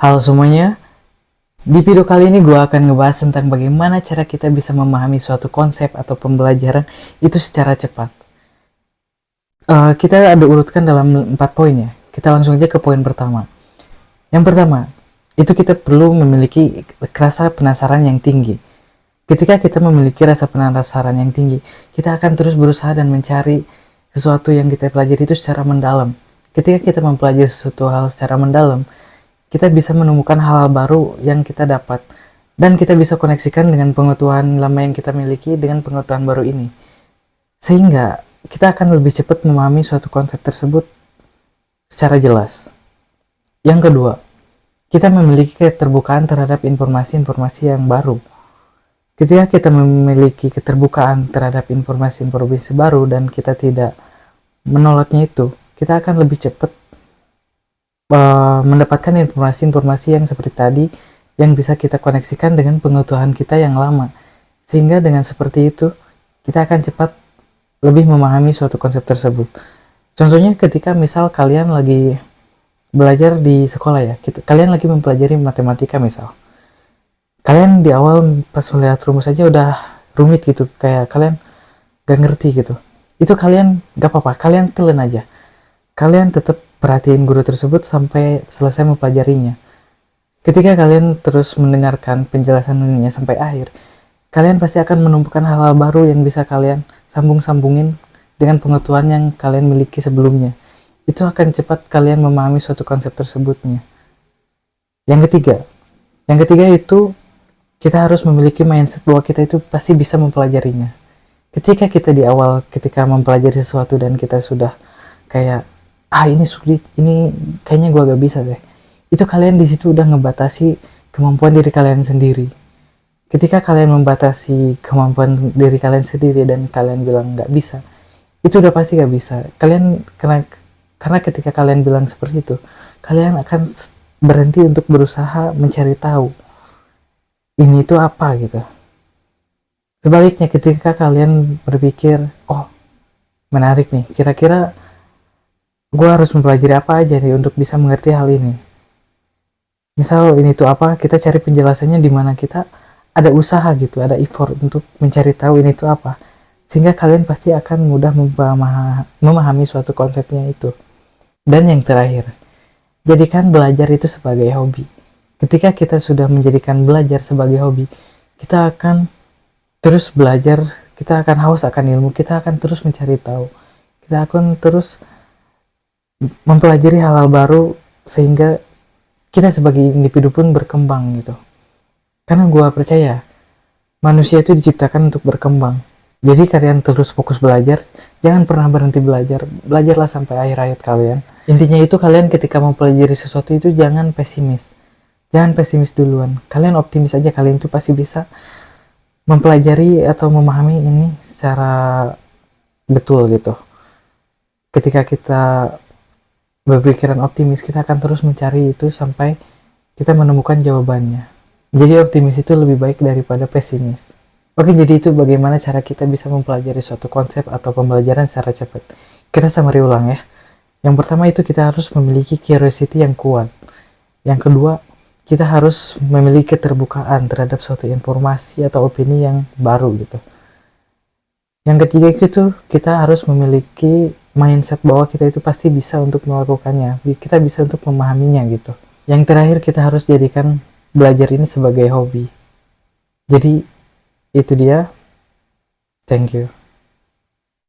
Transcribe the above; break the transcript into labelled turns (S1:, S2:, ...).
S1: Halo semuanya, di video kali ini gue akan ngebahas tentang bagaimana cara kita bisa memahami suatu konsep atau pembelajaran itu secara cepat. Kita ada urutkan dalam 4 poin ya. Kita langsung aja ke poin pertama. Yang pertama, itu kita perlu memiliki rasa penasaran yang tinggi. Ketika kita memiliki rasa penasaran yang tinggi, kita akan terus berusaha dan mencari sesuatu yang kita pelajari itu secara mendalam. Ketika kita mempelajari sesuatu hal secara mendalam, kita bisa menemukan hal-hal baru yang kita dapat, dan kita bisa koneksikan dengan pengetahuan lama yang kita miliki dengan pengetahuan baru ini, sehingga kita akan lebih cepat memahami suatu konsep tersebut secara jelas. Yang kedua, kita memiliki keterbukaan terhadap informasi-informasi yang baru. Ketika kita memiliki keterbukaan terhadap informasi-informasi baru dan kita tidak menolaknya itu, kita akan lebih cepat mendapatkan informasi-informasi yang seperti tadi yang bisa kita koneksikan dengan pengetahuan kita yang lama, sehingga dengan seperti itu kita akan cepat lebih memahami suatu konsep tersebut. Contohnya ketika misal kalian lagi belajar di sekolah ya, kalian lagi mempelajari matematika misal, kalian di awal pas melihat rumus aja udah rumit gitu, kayak kalian gak ngerti gitu, itu kalian gak apa-apa, kalian telan aja, kalian tetap perhatiin guru tersebut sampai selesai mempelajarinya. Ketika kalian terus mendengarkan penjelasannya sampai akhir, kalian pasti akan menemukan hal-hal baru yang bisa kalian sambung-sambungin dengan pengetahuan yang kalian miliki sebelumnya. Itu akan cepat kalian memahami suatu konsep tersebutnya. Yang ketiga itu kita harus memiliki mindset bahwa kita itu pasti bisa mempelajarinya. Ketika kita di awal ketika mempelajari sesuatu dan kita sudah kayak ini sulit, ini kayaknya gua gak bisa deh, itu kalian di situ udah ngebatasi kemampuan diri kalian sendiri. Ketika kalian membatasi kemampuan diri kalian sendiri dan kalian bilang gak bisa, itu udah pasti gak bisa. Kalian karena ketika kalian bilang seperti itu, kalian akan berhenti untuk berusaha mencari tahu ini itu apa gitu. Sebaliknya, ketika kalian berpikir, oh menarik nih, kira-kira gue harus mempelajari apa aja nih untuk bisa mengerti hal ini. Misal ini tuh apa, kita cari penjelasannya di mana kita ada usaha gitu, ada effort untuk mencari tahu ini tuh apa, sehingga kalian pasti akan mudah memahami suatu konsepnya itu. Dan yang terakhir, jadikan belajar itu sebagai hobi. Ketika kita sudah menjadikan belajar sebagai hobi, kita akan terus belajar, kita akan haus akan ilmu, kita akan terus mencari tahu, kita akan terus mempelajari hal-hal baru, sehingga kita sebagai individu pun berkembang gitu. Karena gue percaya manusia itu diciptakan untuk berkembang. Jadi kalian terus fokus belajar, jangan pernah berhenti belajar, belajarlah sampai akhir hayat kalian. Intinya itu kalian ketika mempelajari sesuatu itu jangan pesimis duluan, kalian optimis aja, kalian itu pasti bisa mempelajari atau memahami ini secara betul gitu. Ketika kita berpikiran optimis, kita akan terus mencari itu sampai kita menemukan jawabannya. Jadi optimis itu lebih baik daripada pesimis. Oke, jadi itu bagaimana cara kita bisa mempelajari suatu konsep atau pembelajaran secara cepat. Kita summary ulang ya. Yang pertama itu kita harus memiliki curiosity yang kuat. Yang kedua, kita harus memiliki keterbukaan terhadap suatu informasi atau opini yang baru gitu. Yang ketiga itu kita harus memiliki mindset bahwa kita itu pasti bisa untuk melakukannya, kita bisa untuk memahaminya gitu. Yang terakhir, kita harus jadikan belajar ini sebagai hobi. Jadi itu dia, thank you.